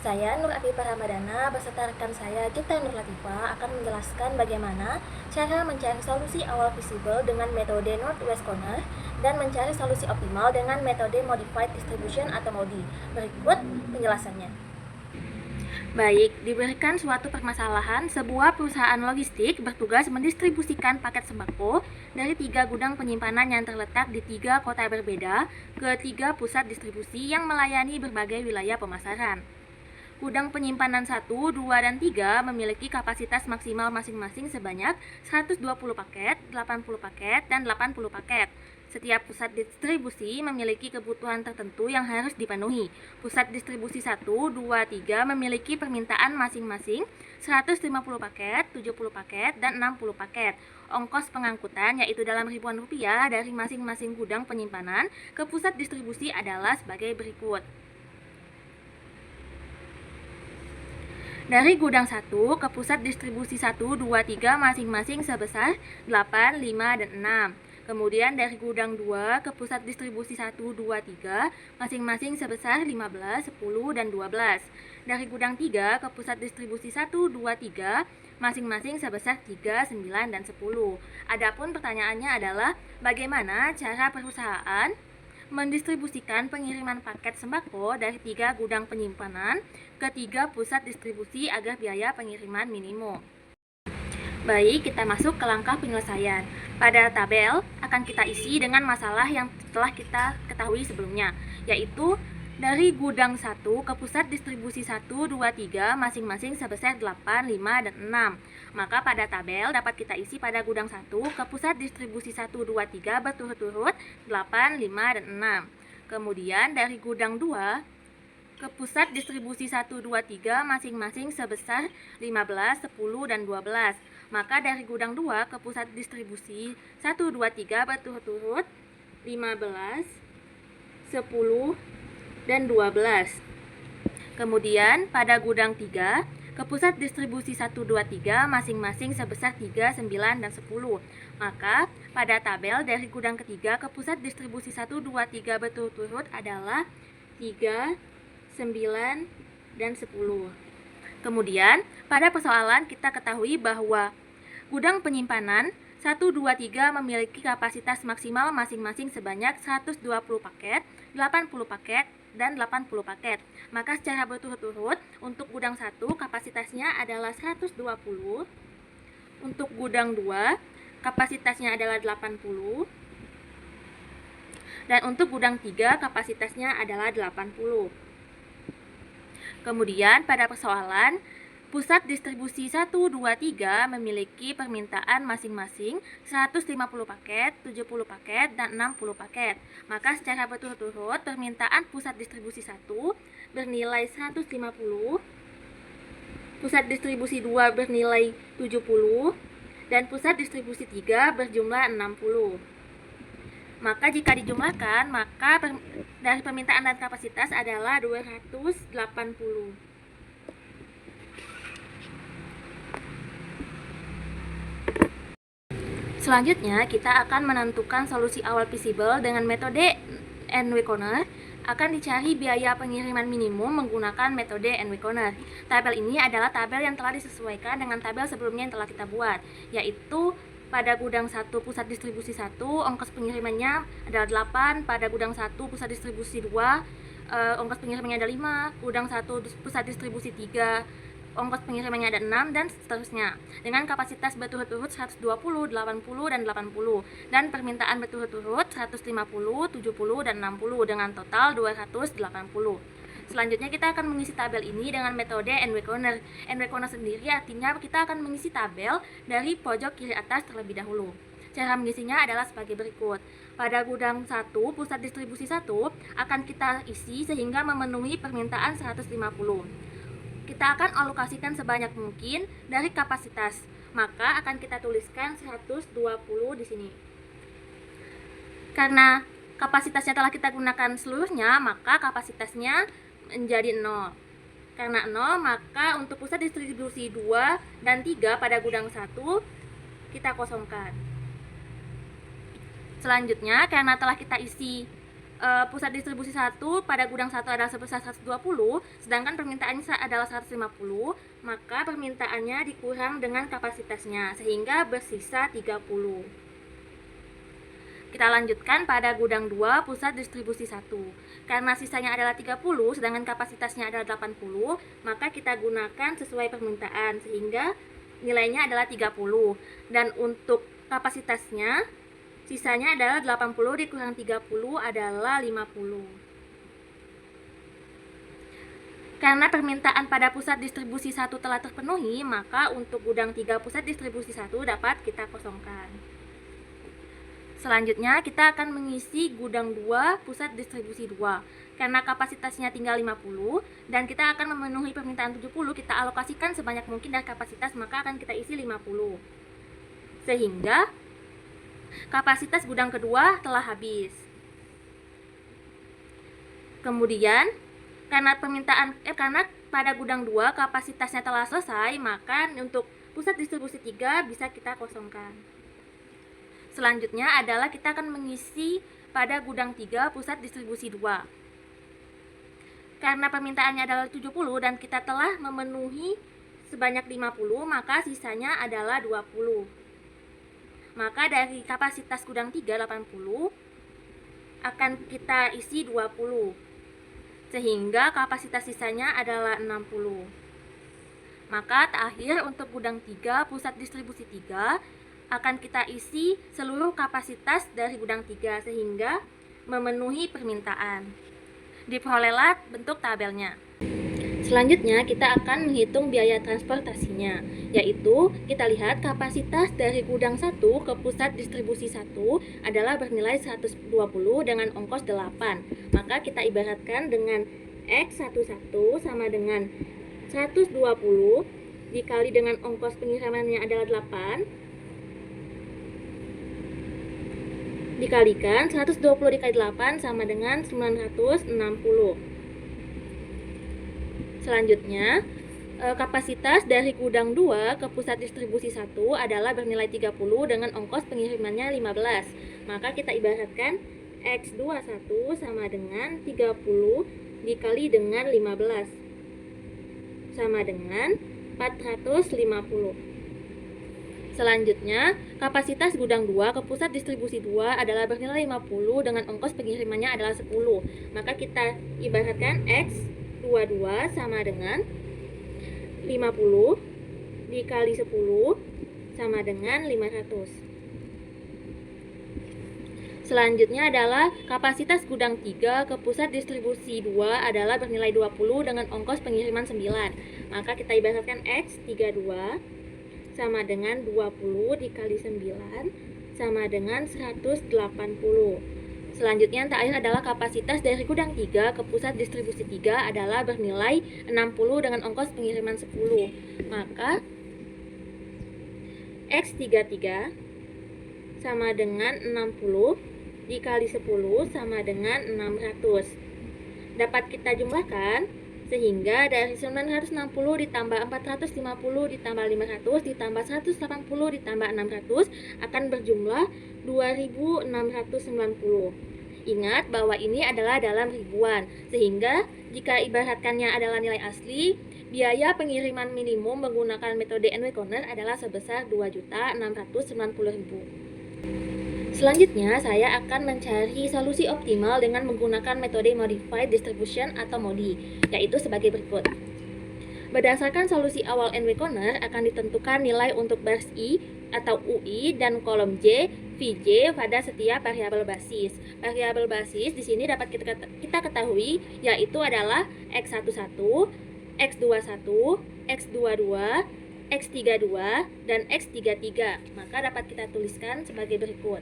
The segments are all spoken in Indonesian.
Saya Nur Afifa Ramadana beserta rekan saya Gita Nur Latifa akan menjelaskan bagaimana cara mencari solusi awal visible dengan metode Northwest Corner dan mencari solusi optimal dengan metode Modified Distribution atau MODI. Berikut penjelasannya. Baik, diberikan suatu permasalahan, sebuah perusahaan logistik bertugas mendistribusikan paket sembako dari 3 gudang penyimpanan yang terletak di 3 kota berbeda ke 3 pusat distribusi yang melayani berbagai wilayah pemasaran. Gudang penyimpanan 1, 2, dan 3 memiliki kapasitas maksimal masing-masing sebanyak 120 paket, 80 paket, dan 80 paket. Setiap pusat distribusi memiliki kebutuhan tertentu yang harus dipenuhi. Pusat distribusi 1, 2, 3 memiliki permintaan masing-masing 150 paket, 70 paket, dan 60 paket. Ongkos pengangkutan yaitu dalam ribuan rupiah dari masing-masing gudang penyimpanan ke pusat distribusi adalah sebagai berikut. Dari gudang 1 ke pusat distribusi 1, 2, 3 masing-masing sebesar 8, 5, dan 6. Kemudian dari gudang 2 ke pusat distribusi 1, 2, 3 masing-masing sebesar 15, 10, dan 12. Dari gudang 3 ke pusat distribusi 1, 2, 3 masing-masing sebesar 3, 9, dan 10. Adapun pertanyaannya adalah bagaimana cara perusahaan mendistribusikan pengiriman paket sembako dari 3 gudang penyimpanan ke 3 pusat distribusi agar biaya pengiriman minimum. Baik, kita masuk ke langkah penyelesaian. Pada tabel akan kita isi dengan masalah yang telah kita ketahui sebelumnya, yaitu dari gudang 1 ke pusat distribusi 1, 2, 3 masing-masing sebesar 8, 5, dan 6. Maka pada tabel dapat kita isi pada gudang 1 ke pusat distribusi 1, 2, 3 berturut-turut 8, 5, dan 6. Kemudian dari gudang 2 ke pusat distribusi 1, 2, 3 masing-masing sebesar 15, 10, dan 12. Maka dari gudang 2 ke pusat distribusi 1, 2, 3 berturut-turut 15, 10, dan 12. Kemudian pada gudang 3 ke pusat distribusi 1, 2, 3 masing-masing sebesar 3, 9, dan 10. Maka pada tabel dari gudang ketiga ke pusat distribusi 1, 2, 3 berturut-turut adalah 3, 9, dan 10. Kemudian pada persoalan kita ketahui bahwa gudang penyimpanan 1, 2, 3 memiliki kapasitas maksimal masing-masing sebanyak 120 paket, 80 paket, dan 80 paket. Maka secara berturut-turut untuk gudang 1 kapasitasnya adalah 120, untuk gudang 2 kapasitasnya adalah 80, dan untuk gudang 3 kapasitasnya adalah 80. Kemudian pada persoalan pusat distribusi 1, 2, 3 memiliki permintaan masing-masing 150 paket, 70 paket, dan 60 paket. Maka secara berturut-turut permintaan pusat distribusi 1 bernilai 150, pusat distribusi 2 bernilai 70, dan pusat distribusi 3 berjumlah 60. Maka jika dijumlahkan, maka dari permintaan dan kapasitas adalah 280. Selanjutnya, kita akan menentukan solusi awal visible dengan metode NW Corner. Akan dicari biaya pengiriman minimum menggunakan metode NW Corner. Tabel ini adalah tabel yang telah disesuaikan dengan tabel sebelumnya yang telah kita buat, yaitu pada gudang 1 pusat distribusi 1 ongkos pengirimannya adalah 8, pada gudang 1 pusat distribusi 2 ongkos pengirimannya ada 5, gudang 1 pusat distribusi 3 ongkos pengirimannya ada 6, dan seterusnya, dengan kapasitas berturut-turut 120, 80, dan 80, dan permintaan berturut-turut 150, 70, dan 60 dengan total 280. Selanjutnya kita akan mengisi tabel ini dengan metode NW Corner. NW Corner sendiri artinya kita akan mengisi tabel dari pojok kiri atas terlebih dahulu. Cara mengisinya adalah sebagai berikut. Pada gudang 1 pusat distribusi 1 akan kita isi sehingga memenuhi permintaan 150. Kita akan alokasikan sebanyak mungkin dari kapasitas, maka akan kita tuliskan 120 di sini. Karena kapasitasnya telah kita gunakan seluruhnya, maka kapasitasnya menjadi 0. Karena 0, maka untuk pusat distribusi 2 dan 3 pada gudang 1 kita kosongkan. Selanjutnya, karena telah kita isi pusat distribusi 1 pada gudang 1 adalah sebesar 120, sedangkan permintaannya adalah 150, maka permintaannya dikurang dengan kapasitasnya sehingga bersisa 30. Kita lanjutkan pada gudang 2 pusat distribusi 1. Karena sisanya adalah 30 sedangkan kapasitasnya adalah 80, maka kita gunakan sesuai permintaan sehingga nilainya adalah 30. Dan untuk kapasitasnya sisanya adalah 80 dikurang 30 adalah 50. Karena permintaan pada pusat distribusi 1 telah terpenuhi, maka untuk gudang 3 pusat distribusi 1 dapat kita kosongkan. Selanjutnya kita akan mengisi gudang 2 pusat distribusi 2. Karena kapasitasnya tinggal 50 dan kita akan memenuhi permintaan 70, kita alokasikan sebanyak mungkin dari kapasitas, maka akan kita isi 50. Sehingga kapasitas gudang kedua telah habis. Kemudian karena pada gudang 2 kapasitasnya telah selesai, maka untuk pusat distribusi 3 bisa kita kosongkan. Selanjutnya adalah kita akan mengisi pada gudang 3 pusat distribusi 2. Karena permintaannya adalah 70 dan kita telah memenuhi sebanyak 50, maka sisanya adalah 20. Maka dari kapasitas gudang 3 80 akan kita isi 20, sehingga kapasitas sisanya adalah 60. Maka terakhir untuk gudang 3 pusat distribusi 3 akan kita isi seluruh kapasitas dari gudang 3 sehingga memenuhi permintaan. Diperolehlah bentuk tabelnya. Selanjutnya kita akan menghitung biaya transportasinya, yaitu kita lihat kapasitas dari gudang 1 ke pusat distribusi 1 adalah bernilai 120 dengan ongkos 8. Maka kita ibaratkan dengan X11 sama dengan 120 dikali dengan ongkos pengirimannya adalah 8 dikalikan 120 dikali 8 sama dengan 960. Selanjutnya, kapasitas dari gudang 2 ke pusat distribusi 1 adalah bernilai 30 dengan ongkos pengirimannya 15. Maka kita ibaratkan X21 sama dengan 30 dikali dengan 15 sama dengan 450. Selanjutnya, kapasitas gudang 2 ke pusat distribusi 2 adalah bernilai 50 dengan ongkos pengirimannya adalah 10. Maka kita ibaratkan X22 sama dengan 50 dikali 10 sama dengan 500. Selanjutnya adalah kapasitas gudang 3 ke pusat distribusi 2 adalah bernilai 20 dengan ongkos pengiriman 9. Maka kita ibaratkan X32 sama dengan 20 dikali 9 sama dengan 180. Selanjutnya yang terakhir adalah kapasitas dari gudang 3 ke pusat distribusi 3 adalah bernilai 60 dengan ongkos pengiriman 10. Maka X33 sama dengan 60 dikali 10 sama dengan 600. Dapat kita jumlahkan sehingga dari 960 ditambah 450 ditambah 500 ditambah 180 ditambah 600 akan berjumlah 2690. Ingat bahwa ini adalah dalam ribuan, sehingga jika ibaratkannya adalah nilai asli, biaya pengiriman minimum menggunakan metode NW Corner adalah sebesar 2.690.000. Selanjutnya, saya akan mencari solusi optimal dengan menggunakan metode Modified Distribution atau MODI, yaitu sebagai berikut. Berdasarkan solusi awal NW Corner akan ditentukan nilai untuk bars I atau UI dan kolom J, VJ pada setiap variabel basis. Variabel basis di sini dapat kita ketahui yaitu adalah X11, X21, X22, X32, dan X33. Maka dapat kita tuliskan sebagai berikut.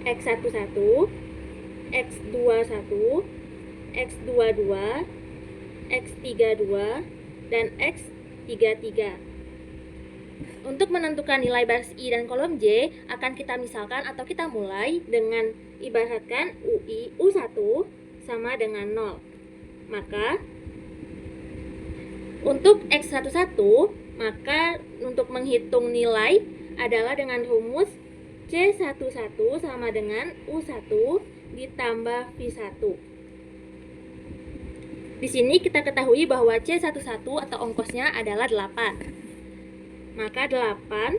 X11, X21, X22, X32, dan X33. Untuk menentukan nilai bars I dan kolom J akan kita misalkan atau kita mulai dengan ibaratkan U1 sama dengan 0. Maka untuk X11 maka untuk menghitung nilai adalah dengan rumus C11 sama dengan U1 ditambah V1. Di sini kita ketahui bahwa C11 atau ongkosnya adalah 8. Maka 8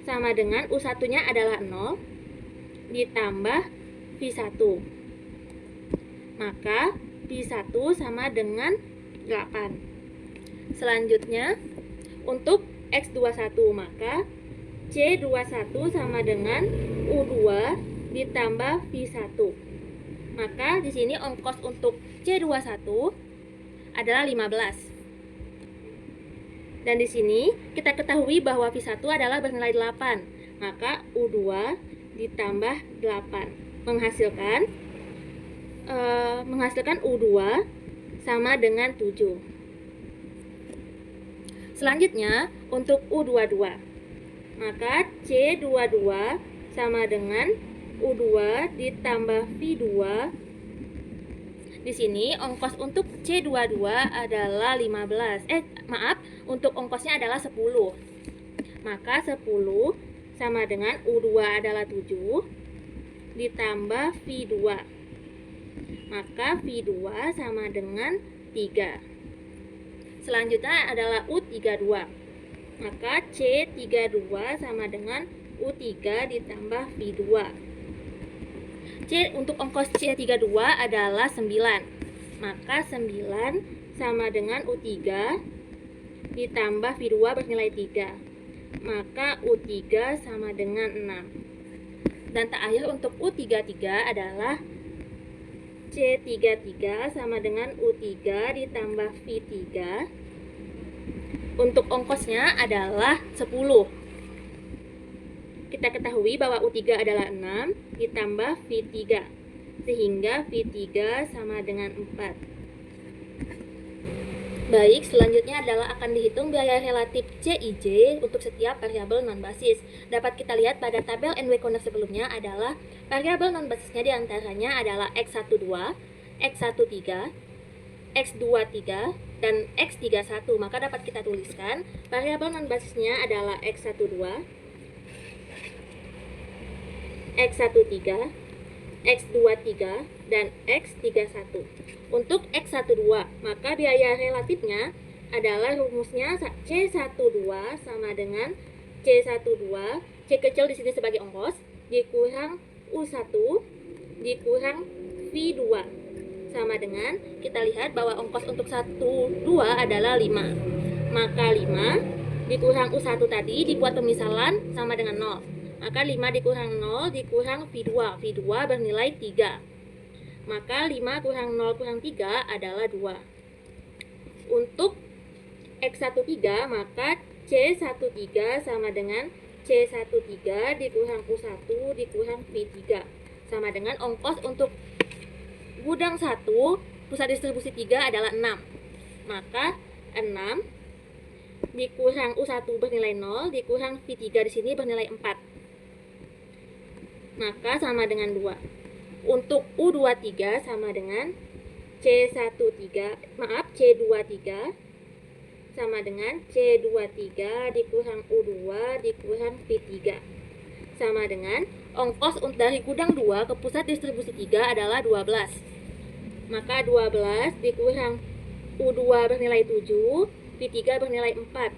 sama dengan U1-nya adalah 0 ditambah V1. Maka V1 sama dengan 8. Selanjutnya untuk X21, maka C21 sama dengan U2 ditambah V1. Maka di sini ongkos untuk C21 adalah 15. Dan di sini kita ketahui bahwa V1 adalah bernilai 8. Maka U2 ditambah 8 menghasilkan U2 sama dengan 7. Selanjutnya untuk U22, maka C22 sama dengan U2 ditambah V2. Di sini ongkos untuk C22 adalah 15. Untuk ongkosnya adalah 10. Maka 10 sama dengan U2 adalah 7 ditambah V2. Maka V2 sama dengan 3. Selanjutnya adalah U32. Maka C32 sama dengan U3 ditambah V2. Untuk ongkos C32 adalah 9. Maka 9 sama dengan U3 ditambah V2 bernilai 3. Maka U3 sama dengan 6. Dan terakhir untuk U33 adalah C33 sama dengan U3 ditambah V3. Untuk ongkosnya adalah 10. Kita ketahui bahwa U3 adalah 6 ditambah V3, sehingga V3 sama dengan 4. Baik, selanjutnya adalah akan dihitung biaya relatif CIJ untuk setiap variabel non-basis. Dapat kita lihat pada tabel NW Corner sebelumnya adalah variabel non-basisnya diantaranya adalah X12, X13, X23, dan X31. Maka dapat kita tuliskan variabel non-basisnya adalah X12, X13, X23, dan X31. Untuk X12, maka biaya relatifnya adalah rumusnya C12 sama dengan C12, C kecil di sini sebagai ongkos, dikurang U1 dikurang V2 sama dengan, kita lihat bahwa ongkos untuk 12 adalah 5. Maka 5 dikurang U1 tadi dibuat pemisalan sama dengan 0. Maka 5 dikurang 0 dikurang V2. V2 bernilai 3. Maka 5 kurang 0 kurang 3 adalah 2. Untuk X13, maka C13 sama dengan C13 dikurang U1 dikurang V3. Sama dengan ongkos untuk gudang 1, pusat distribusi 3 adalah 6. Maka 6 dikurang U1 bernilai 0 dikurang V3 di sini bernilai 4. Maka sama dengan 2. Untuk U23 sama dengan C23 sama dengan C23 dikurang U2 dikurang V3. Sama dengan ongkos dari gudang 2 ke pusat distribusi 3 adalah 12. Maka 12 dikurang U2 bernilai 7, V3 bernilai 4.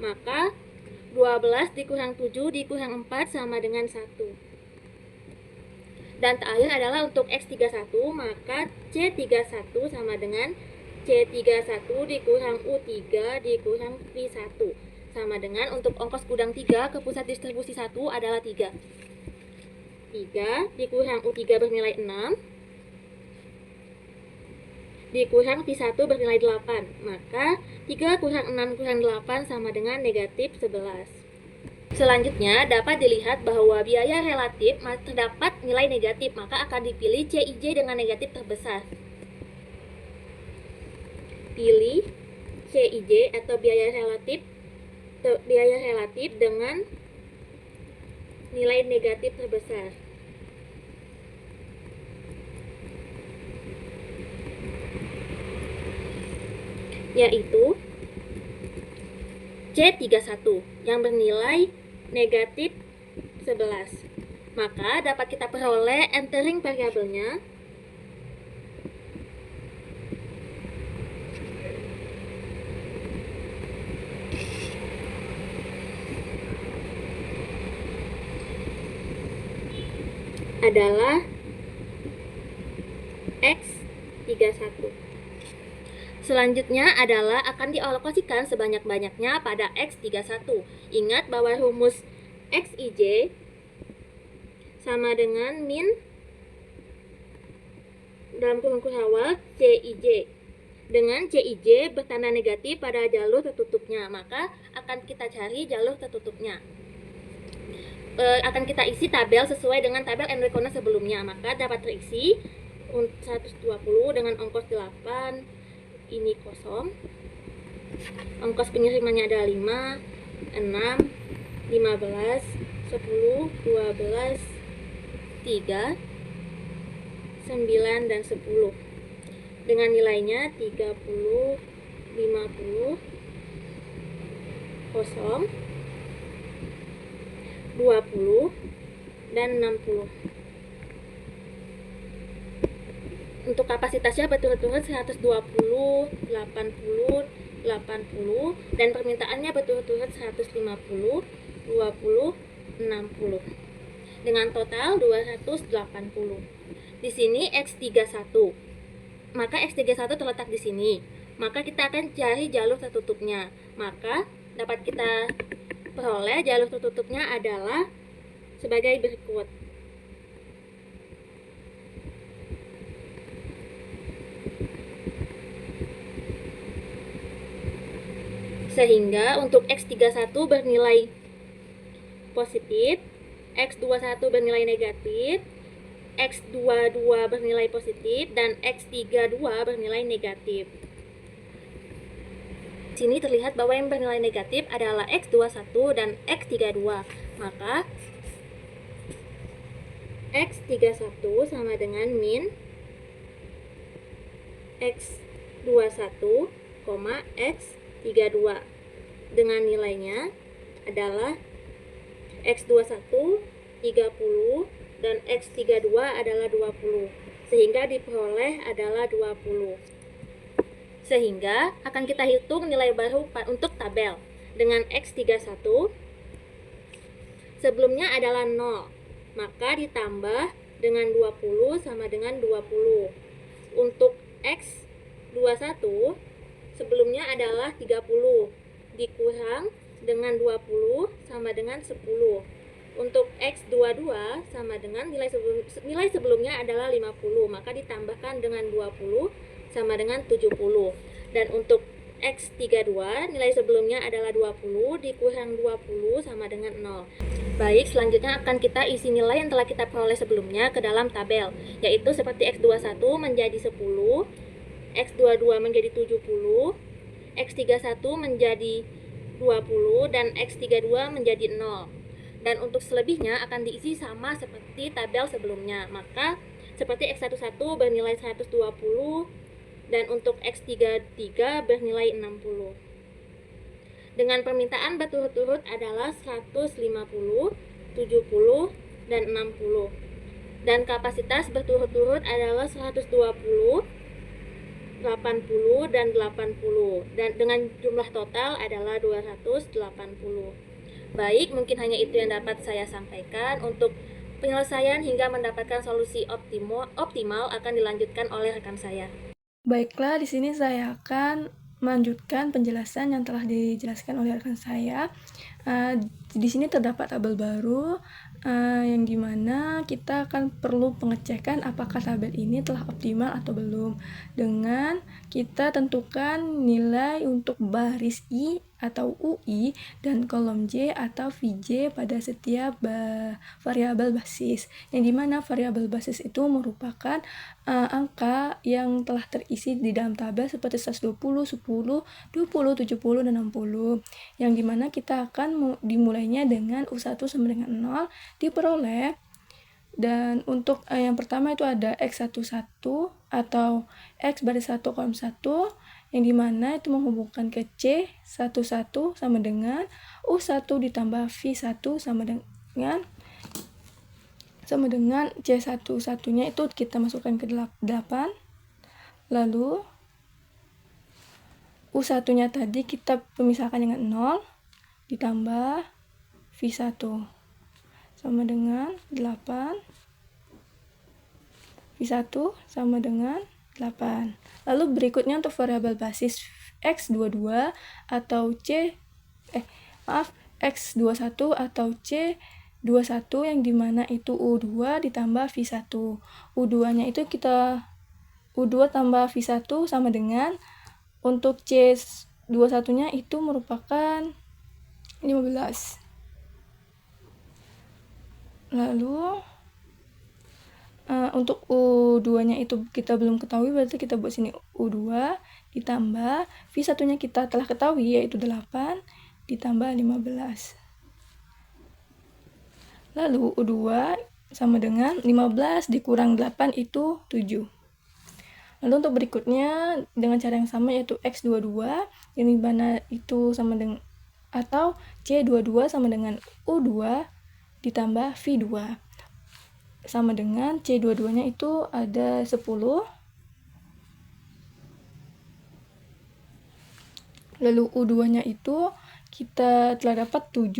Maka 12 dikurang 7 dikurang 4 sama dengan 1. Dan terakhir adalah untuk X31, maka C31 sama dengan C31 dikurang U3 dikurang V1. Sama dengan untuk ongkos gudang 3 ke pusat distribusi 1 adalah 3. 3 dikurang U3 bernilai 6 dikurang V1 bernilai 8. Maka 3 kurang 6 kurang 8 sama dengan negatif 11. Selanjutnya dapat dilihat bahwa biaya relatif terdapat nilai negatif, maka akan dipilih CIJ dengan negatif terbesar. Pilih CIJ atau biaya relatif dengan nilai negatif terbesar. Yaitu C31 yang bernilai negatif 11. Maka dapat kita peroleh entering variabelnya adalah X31. Selanjutnya adalah akan dialokasikan sebanyak-banyaknya pada X31. Ingat bahwa rumus Xij sama dengan min dalam kurung awal Cij. Dengan Cij bertanda negatif pada jalur tertutupnya, maka akan kita cari jalur tertutupnya. Akan kita isi tabel sesuai dengan tabel Enrico sebelumnya, maka dapat terisi 120 dengan ongkos 8, ini kosong, ongkos pengirimannya ada 5, 6, 15, 10, 12, 3, 9, dan 10 dengan nilainya 30, 50, kosong, 20, dan 60. Untuk kapasitasnya berturut-turut 120, 80, 80, dan permintaannya berturut-turut 150, 20, 60 dengan total 280. Di sini X31. Maka X31 terletak di sini. Maka kita akan cari jalur tertutupnya. Maka dapat kita peroleh jalur tertutupnya adalah sebagai berikut. Sehingga untuk X31 bernilai positif, X21 bernilai negatif, X22 bernilai positif, dan X32 bernilai negatif. Di sini terlihat bahwa yang bernilai negatif adalah X21 dan X32. Maka X31 sama dengan min X21, X32 dengan nilainya adalah X21 30 dan X32 adalah 20, sehingga diperoleh adalah 20. Sehingga akan kita hitung nilai baru untuk tabel. Dengan X31 sebelumnya adalah 0, maka ditambah dengan 20 sama dengan 20. Untuk X21 sebelumnya adalah 30, dikurang dengan 20 sama dengan 10. Untuk X22 sama dengan nilai sebelumnya adalah 50, maka ditambahkan dengan 20 sama dengan 70. Dan untuk X32 nilai sebelumnya adalah 20, dikurang 20 sama dengan 0. Baik, selanjutnya akan kita isi nilai yang telah kita peroleh sebelumnya ke dalam tabel, yaitu seperti X21 menjadi 10, X22 menjadi 70, X31 menjadi 20, dan X32 menjadi 0. Dan untuk selebihnya akan diisi sama seperti tabel sebelumnya. Maka seperti X11 bernilai 120, dan untuk X33 bernilai 60. Dengan permintaan berturut-turut adalah 150, 70, dan 60. Dan kapasitas berturut-turut adalah 120, 80, dan 80. Dan dengan jumlah total adalah 280. Baik, mungkin hanya itu yang dapat saya sampaikan. Untuk penyelesaian hingga mendapatkan solusi optimal akan dilanjutkan oleh rekan saya. Baiklah, di sini saya akan melanjutkan penjelasan yang telah dijelaskan oleh rekan saya. Di sini terdapat tabel baru yang dimana kita akan perlu pengecekan apakah tabel ini telah optimal atau belum, dengan kita tentukan nilai untuk baris I atau UI dan kolom J atau VJ pada setiap variabel basis, yang dimana variabel basis itu merupakan angka yang telah terisi di dalam tabel seperti 120, 10, 20, 70, dan 60, yang dimana kita akan dimulainya dengan U1 sama dengan 0 diperoleh. Dan untuk yang pertama itu ada X11 atau X baris 1 kolom 1, yang dimana itu menghubungkan ke C11 sama dengan U1 ditambah V1 sama dengan sama dengan C1 satunya itu kita masukkan ke 8, lalu U1 nya tadi kita pemisahkan dengan 0 ditambah V1 sama dengan 8, V1 sama dengan 8. Lalu berikutnya untuk variabel basis X22 atau X21 atau C21 yang dimana itu U2 ditambah V1. U2 nya itu U2 tambah V1 sama dengan, untuk C21 nya itu merupakan 15. Lalu untuk U2 nya itu kita belum ketahui, berarti kita buat sini U2 ditambah V1 nya kita telah ketahui yaitu 8 ditambah 15. Lalu U2 sama dengan 15 dikurang 8 itu 7. Lalu untuk berikutnya dengan cara yang sama yaitu X22 yang dimana itu sama dengan atau C22 sama dengan U2 ditambah V2 sama dengan C22 nya itu ada 10. Lalu U2 nya itu kita telah dapat 7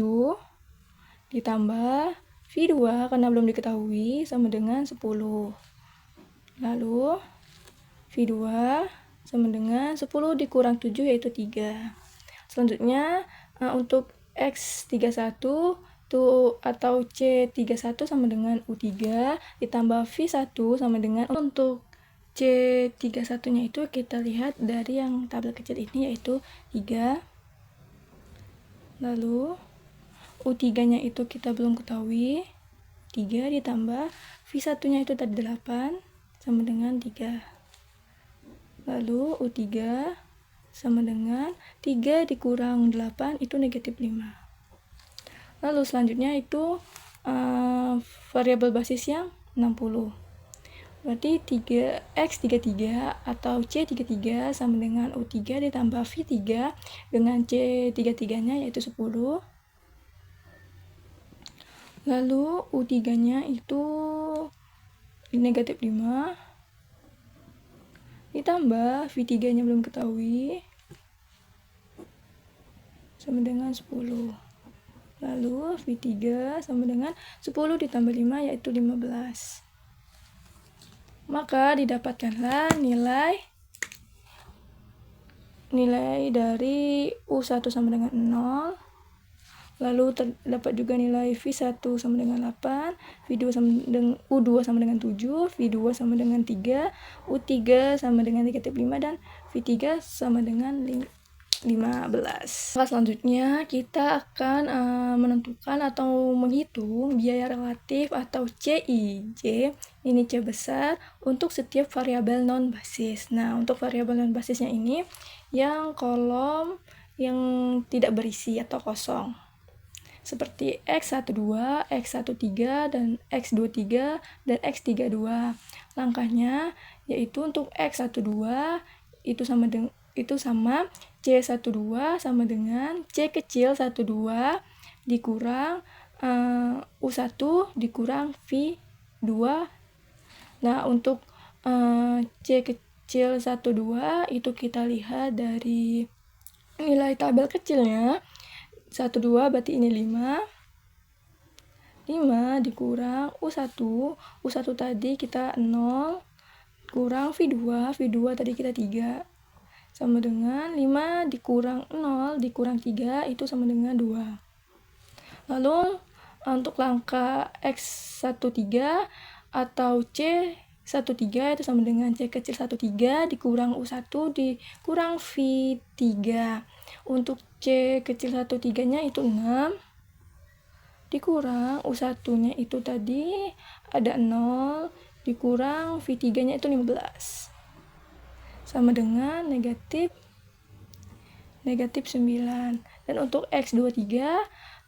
ditambah V2 karena belum diketahui sama dengan 10. Lalu V2 sama dengan 10 dikurang 7 yaitu 3. Selanjutnya untuk X31 atau C31 sama dengan U3 ditambah V1 sama dengan, untuk C31 nya itu kita lihat dari yang tabel kecil ini yaitu 3. Lalu U3 nya itu kita belum ketahui, 3 ditambah V1 nya itu tadi 8 sama dengan 3. Lalu U3 sama dengan 3 dikurang 8 itu negatif 5. Lalu selanjutnya itu variabel basis yang 60. Berarti X33 atau C33 sama dengan U3 ditambah V3 dengan C33 nya yaitu 10. Lalu U3 nya itu negatif 5 ditambah V3 nya belum ketahui sama dengan 10. Lalu V3 sama dengan 10 ditambah 5 yaitu 15. Maka didapatkanlah nilai dari U1 sama dengan 0. Lalu terdapat juga nilai V1 sama dengan 8, U2 sama dengan 7, V2 sama dengan 3, U3 sama dengan negatif 5, dan V3 sama dengan 15. Selanjutnya kita akan menentukan atau menghitung biaya relatif atau CIJ, ini C besar, untuk setiap variabel non basis. Nah, untuk variabel non basisnya ini yang kolom yang tidak berisi atau kosong, seperti X12, X13, dan X23, dan X32. Langkahnya yaitu untuk X12 itu sama C12 sama dengan C kecil 12 dikurang U1 dikurang V2. Nah, untuk C kecil 12 itu kita lihat dari nilai tabel kecilnya. 12 berarti ini 5 dikurang U1 tadi kita 0 kurang V2 tadi kita 3 sama dengan 5 dikurang 0 dikurang 3 itu sama dengan 2. Lalu untuk langkah X13 atau C13 itu sama dengan C kecil 13 dikurang U1 dikurang V3. Untuk C kecil 13 nya itu 6 dikurang U1 nya itu tadi ada 0 dikurang V3 nya itu 15 sama dengan negatif 9. Dan untuk X23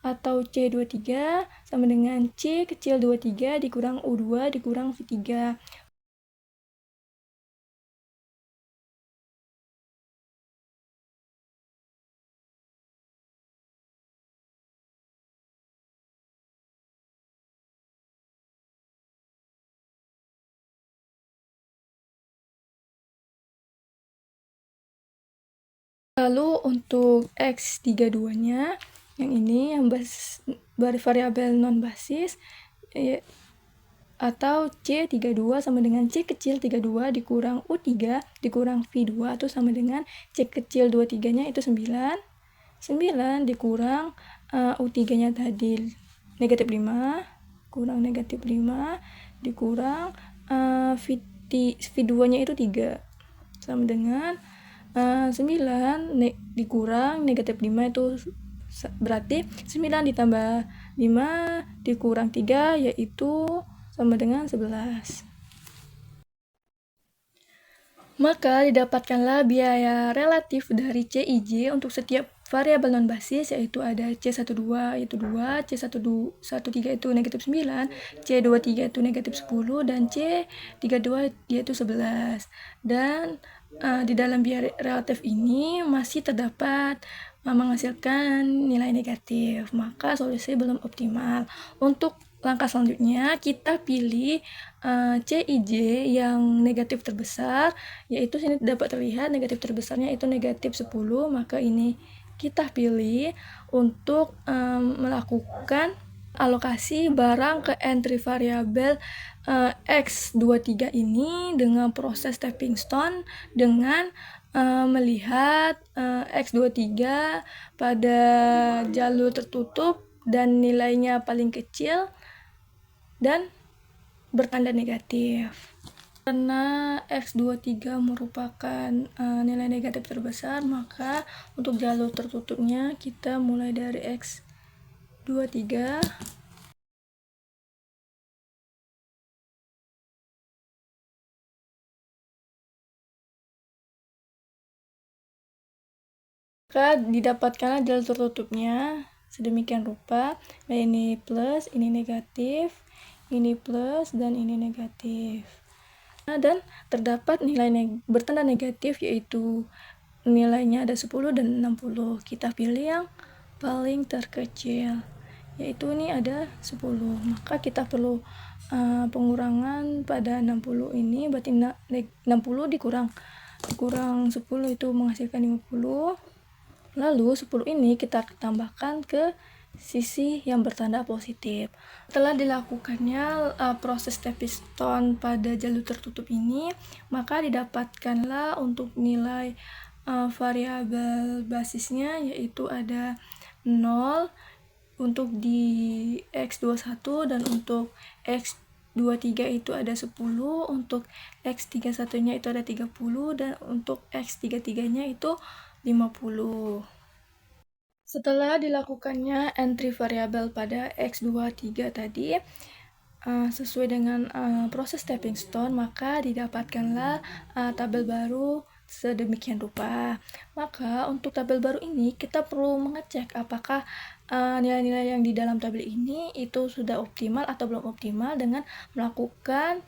atau C23 sama dengan C kecil 23 dikurang U2 dikurang V3. Lalu untuk X32-nya, yang ini yang variabel non-basis, atau C32 sama dengan C kecil 32 dikurang U3 dikurang V2 itu sama dengan C kecil 23-nya itu 9 dikurang U3-nya tadi negatif 5 kurang negatif 5 dikurang V2-nya itu 3 sama dengan 9 dikurang negatif 5 itu berarti 9 ditambah 5 dikurang 3 yaitu sama dengan 11. Maka didapatkanlah biaya relatif dari CIJ untuk setiap variabel non-basis, yaitu ada C12 itu 2, C13 itu negatif 9, C23 itu negatif 10, dan C32 yaitu 11. Dan di dalam biaya relatif ini masih terdapat menghasilkan nilai negatif, maka solusi belum optimal. Untuk langkah selanjutnya kita pilih CIJ yang negatif terbesar, yaitu sini dapat terlihat negatif terbesarnya itu negatif 10, maka ini kita pilih untuk melakukan alokasi barang ke entry variabel X23 ini dengan proses stepping stone dengan melihat X23 pada jalur tertutup dan nilainya paling kecil dan bertanda negatif. Karena X23 merupakan nilai negatif terbesar, maka untuk jalur tertutupnya kita mulai dari X23. Maka didapatkanlah jalur tertutupnya sedemikian rupa, ini plus, ini negatif, ini plus, dan ini negatif. Dan terdapat nilai bertanda negatif, yaitu nilainya ada 10 dan 60. Kita pilih yang paling terkecil, yaitu ini ada 10. Maka kita perlu pengurangan pada 60 ini, berarti 60 dikurang 10 itu menghasilkan 50. Lalu 10 ini kita tambahkan ke sisi yang bertanda positif. Setelah dilakukannya proses stepping stone pada jalur tertutup ini, maka didapatkanlah untuk nilai variabel basisnya, yaitu ada 0 untuk di X21 dan untuk X23 itu ada 10, untuk X31-nya itu ada 30, dan untuk X33-nya itu 50. Setelah dilakukannya entry variabel pada X23 tadi, sesuai dengan proses stepping stone, maka didapatkanlah tabel baru sedemikian rupa. Maka untuk tabel baru ini kita perlu mengecek apakah nilai-nilai yang di dalam tabel ini itu sudah optimal atau belum optimal dengan melakukan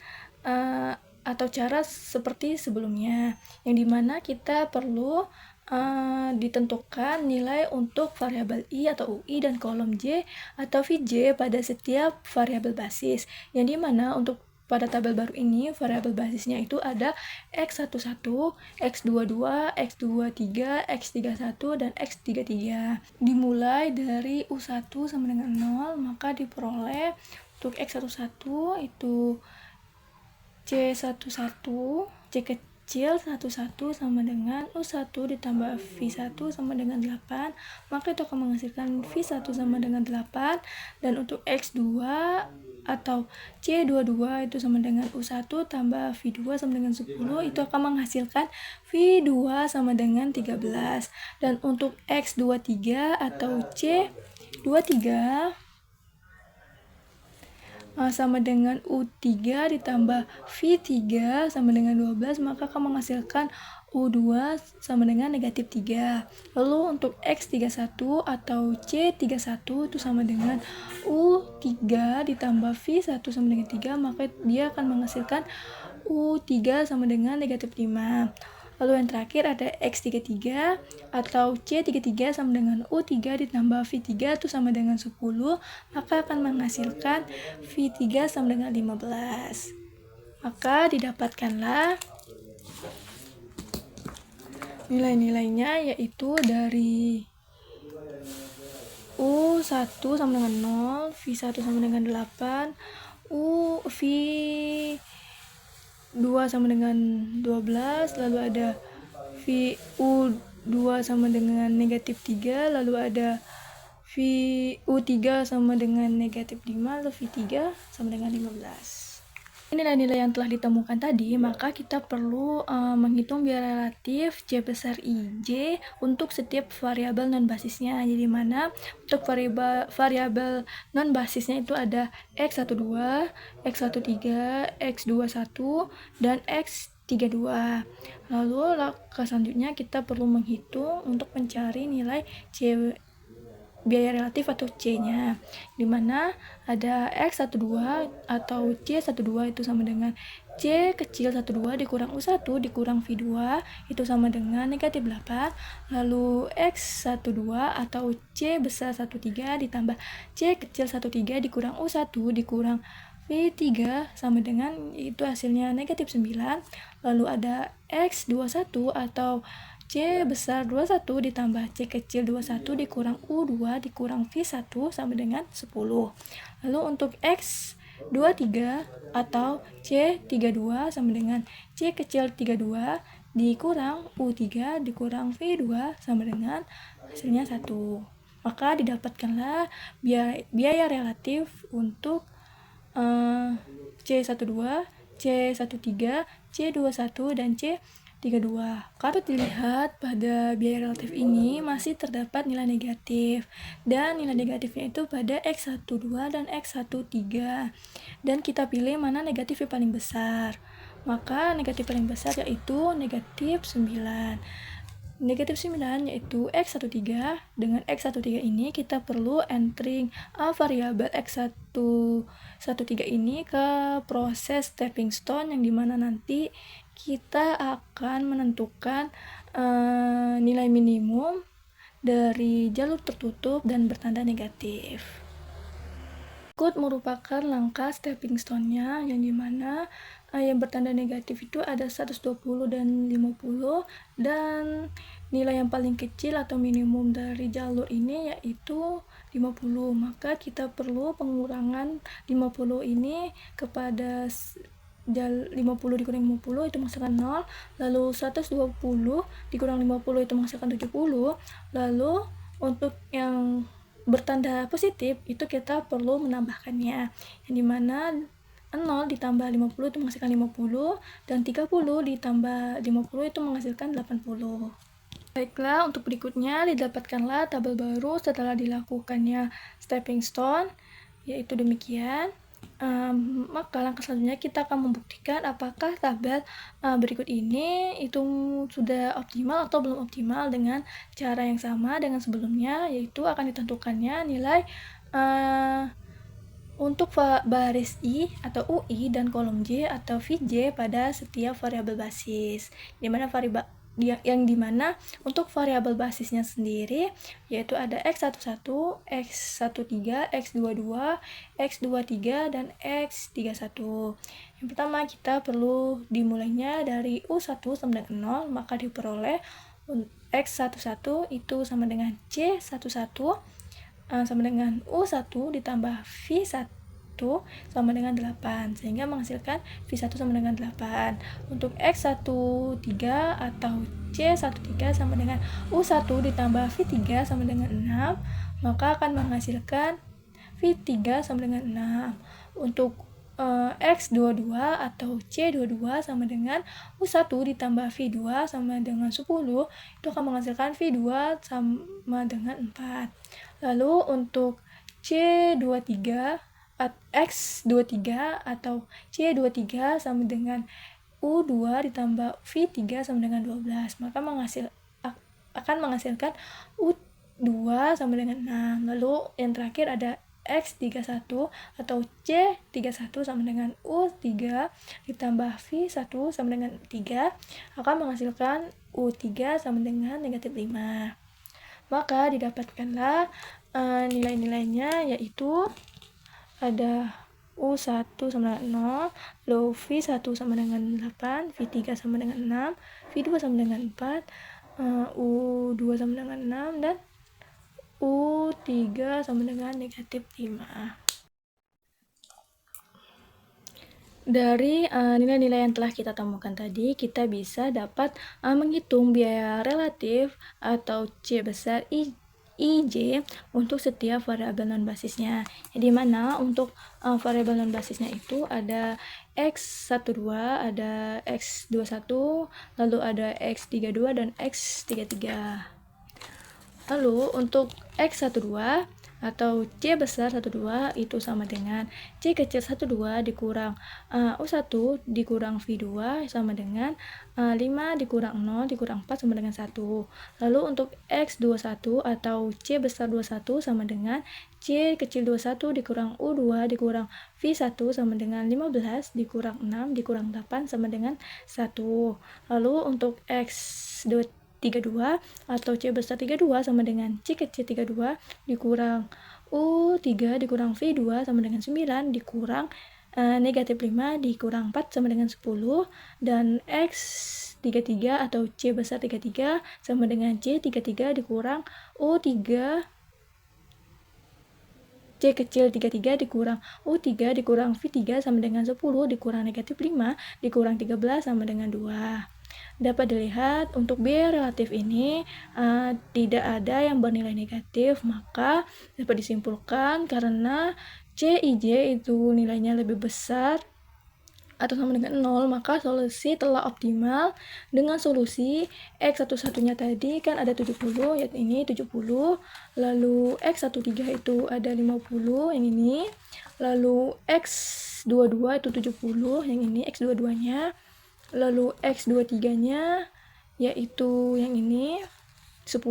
atau cara seperti sebelumnya, yang dimana kita perlu ditentukan nilai untuk variabel I atau UI dan kolom J atau VJ pada setiap variabel basis, yang dimana untuk pada tabel baru ini variabel basisnya itu ada X11, X22, X23, X31, dan X33. Dimulai dari U1 sama dengan 0, maka diperoleh untuk X11 itu C11, C kecil 11 sama dengan U1 ditambah V1 sama dengan 8, maka itu akan menghasilkan V1 sama dengan 8, dan untuk X2 atau C22 itu sama dengan U1 tambah V2 sama dengan 10, itu akan menghasilkan V2 sama dengan 13, dan untuk X23 atau C23 sama dengan U3 ditambah V3 sama dengan 12, maka akan menghasilkan U2 sama dengan negatif 3. Lalu untuk X31 atau C31 itu sama dengan U3 ditambah V1 sama dengan 3, maka dia akan menghasilkan U3 sama dengan negatif 5. Lalu yang terakhir ada X33 atau C33 sama dengan U3 ditambah V3 itu sama dengan 10, maka akan menghasilkan V3 sama dengan 15. Maka didapatkanlah Nilai-nilainya yaitu dari U1 sama dengan 0, V1 sama dengan 8, V2 sama dengan 12, lalu ada U2 sama dengan negatif 3, lalu ada U3 sama dengan negatif 5, lalu V3 sama dengan 15. Nilai-nilai yang telah ditemukan tadi, maka kita perlu menghitung biaya relatif C besar IJ untuk setiap variabel non-basisnya. Jadi mana untuk variabel non-basisnya itu ada X12, X13, X21, dan X32. Lalu langkah selanjutnya kita perlu menghitung untuk mencari nilai C biaya relatif atau C-nya, dimana ada X12 atau C12 itu sama dengan C kecil 12 dikurang U1 dikurang V2 itu sama dengan negatif 8, lalu X12 atau C besar 13 ditambah C kecil 13 dikurang U1 dikurang V3 sama dengan, itu hasilnya negatif 9, lalu ada X21 atau C besar 21 ditambah C kecil 21 dikurang U2 dikurang V1 sama dengan 10. Lalu untuk X23 atau C32 sama dengan C kecil 32 dikurang U3 dikurang V2 sama dengan hasilnya 1. Maka didapatkanlah biaya relatif untuk C12, C13, C21, dan C32. Kalau dilihat pada biaya relatif ini masih terdapat nilai negatif, dan nilai negatifnya itu pada X12 dan X13, dan kita pilih mana negatif yang paling besar. Maka negatif paling besar yaitu negatif 9. Negatif 9 yaitu X13. Dengan X13 ini kita perlu entering variabel X113 ini ke proses stepping stone, yang dimana nanti kita akan menentukan nilai minimum dari jalur tertutup dan bertanda negatif. Berikut merupakan langkah stepping stone-nya, yang dimana yang bertanda negatif itu ada 120 dan 50, dan nilai yang paling kecil atau minimum dari jalur ini yaitu 50. Maka kita perlu pengurangan 50 ini kepada 50 dikurang 50 itu menghasilkan 0, lalu 120 dikurang 50 itu menghasilkan 70, lalu untuk yang bertanda positif itu kita perlu menambahkannya, yang dimana 0 ditambah 50 itu menghasilkan 50, dan 30 ditambah 50 itu menghasilkan 80. Baiklah, untuk berikutnya didapatkanlah tabel baru setelah dilakukannya stepping stone, yaitu demikian. Maka langkah selanjutnya kita akan membuktikan apakah tabel berikut ini itu sudah optimal atau belum optimal dengan cara yang sama dengan sebelumnya, yaitu akan ditentukannya nilai untuk baris I atau UI dan kolom J atau VJ pada setiap variabel basis, yang dimana untuk variabel basisnya sendiri yaitu ada X11, X13, X22, X23, dan X31. Yang pertama kita perlu dimulainya dari U1 sama dengan 0, maka diperoleh X11 itu sama dengan C11 sama dengan U1 ditambah V1 sama dengan 8, sehingga menghasilkan V1 sama dengan 8. Untuk X13 atau C13 sama dengan U1 ditambah V3 sama dengan 6, maka akan menghasilkan V3 sama dengan 6. Untuk X22 atau C22 sama dengan U1 ditambah V2 sama dengan 10, itu akan menghasilkan V2 sama dengan 4. Lalu untuk C23 X23 atau C23 sama dengan U2 ditambah V3 sama dengan 12, maka akan menghasilkan U2 sama dengan 6. Lalu yang terakhir ada X31 atau C31 sama dengan U3 ditambah V1 sama dengan 3, akan menghasilkan U3 sama dengan negatif 5. Maka didapatkanlah nilai-nilainya, yaitu ada U1 sama dengan 0, lalu V1 sama dengan 8, V3 sama dengan 6, V2 sama dengan 4, U2 sama dengan 6 dan U3 sama dengan negatif 5. Dari nilai-nilai yang telah kita temukan tadi, kita bisa dapat menghitung biaya relatif atau C besar IJ untuk setiap variabel non-basisnya. Di mana untuk variabel non-basisnya itu ada X12, ada X21, lalu ada X32 dan X33. Lalu untuk X12 atau C besar 12 itu sama dengan C kecil 12 dikurang U1 dikurang V2 sama dengan 5 dikurang 0 dikurang 4 sama dengan 1. Lalu untuk X21 atau C besar 21 sama dengan C kecil 21 dikurang U2 dikurang V1 sama dengan 15 dikurang 6 dikurang 8 sama dengan 1. Lalu untuk X32 atau C besar 32 sama dengan C kecil 32 dikurang U3 dikurang V2 sama dengan 9 dikurang negatif 5 dikurang 4 sama dengan 10, dan X33 atau C besar 33 sama dengan C33 dikurang U3 C kecil 33 dikurang U3 dikurang V3 sama dengan 10 dikurang negatif 5 dikurang 13 sama dengan 2. Dapat dilihat untuk biaya relatif ini tidak ada yang bernilai negatif, maka dapat disimpulkan karena CIJ itu nilainya lebih besar atau sama dengan 0, maka solusi telah optimal. Dengan solusi X11-nya tadi kan ada 70, yaitu ini 70, lalu X13 itu ada 50, yang ini, lalu X22 itu 70, yang ini X22-nya, lalu X23-nya yaitu yang ini 10,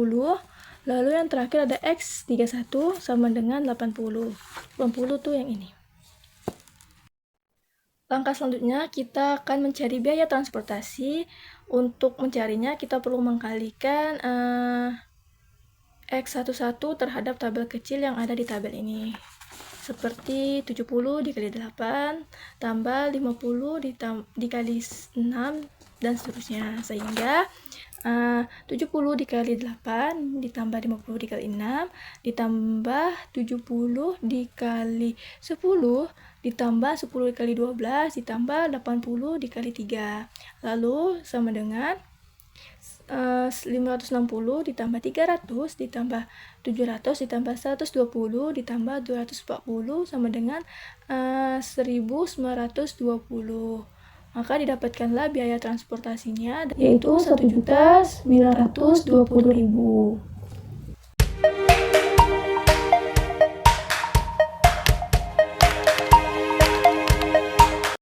lalu yang terakhir ada X31 sama dengan 80 tuh yang ini. Langkah selanjutnya kita akan mencari biaya transportasi. Untuk mencarinya kita perlu mengkalikan X11 terhadap tabel kecil yang ada di tabel ini. Seperti 70 dikali 8 tambah 50 dikali 6 dan seterusnya, sehingga 70 dikali 8 ditambah 50 dikali 6 ditambah 70 dikali 10 ditambah 10 dikali 12 ditambah 80 dikali 3, lalu sama dengan 560 ditambah 300 ditambah 700 ditambah 120 ditambah 240 sama dengan 1920. Maka didapatkanlah biaya transportasinya yaitu 1.920.000.